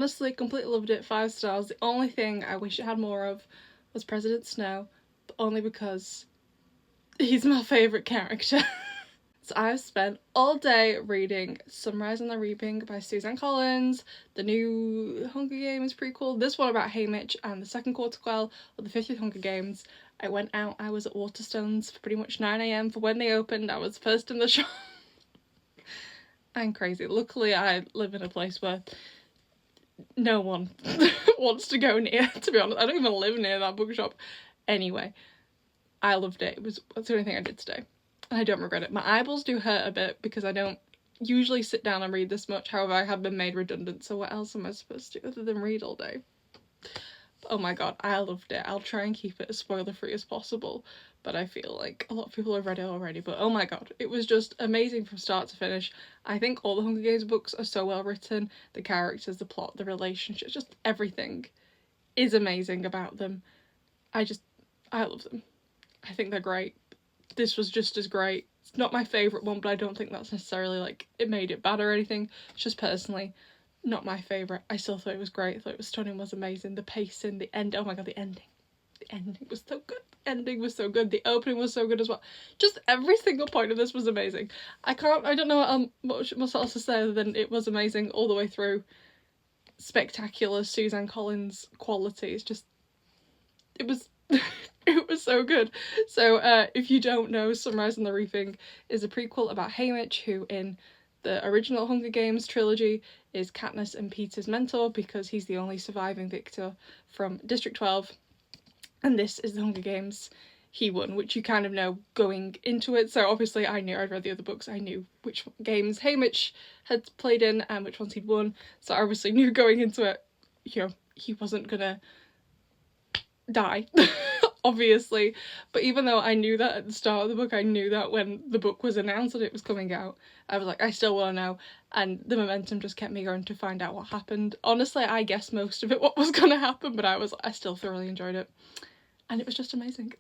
Honestly, completely loved it, 5 stars. The only thing I wish it had more of was President Snow, but only because he's my favourite character. So I've spent all day reading Sunrise and the Reaping by Suzanne Collins, the new Hunger Games prequel, this one about Haymitch, and the second Quell of the 50th Hunger Games. I went out, I was at Waterstones for pretty much 9 a.m. for when they opened. I was first in the shop. I'm crazy. Luckily, I live in a place where no one wants to go near, to be honest. I don't even live near that bookshop. Anyway, I loved it. That's the only thing I did today. I don't regret it. My eyeballs do hurt a bit because I don't usually sit down and read this much. However, I have been made redundant, so what else am I supposed to do other than read all day? Oh my god, I loved it. I'll try and keep it as spoiler free as possible, but I feel like a lot of people have read it already. But oh my god, it was just amazing from start to finish. I think all the Hunger Games books are so well written. The characters, the plot, the relationships, just everything is amazing about them. I love them. I think they're great. This was just as great. It's not my favourite one, but I don't think that's necessarily like it made it bad or anything. It's just personally not my favourite. I still thought it was great. I thought it was stunning, was amazing. The pacing, the end. Oh my god, the ending. The ending was so good. The ending was so good. The opening was so good as well. Just every single point of this was amazing. I don't know what else to say other than it was amazing all the way through. Spectacular Suzanne Collins quality. It's just, it was it was so good. So if you don't know, Sunrise and the Reaping is a prequel about Haymitch, who in the original Hunger Games trilogy is Katniss and Peter's mentor because he's the only surviving victor from District 12, and this is the Hunger Games he won, which you kind of know going into it. So obviously I'd read the other books, I knew which games Haymitch had played in and which ones he'd won, so I obviously knew going into it, you know, he wasn't gonna die. Obviously, but even though I knew that at the start of the book, I knew that when the book was announced that it was coming out, I was like, I still want to know, and the momentum just kept me going to find out what happened. Honestly, I guessed most of it what was going to happen, but I still thoroughly enjoyed it, and it was just amazing.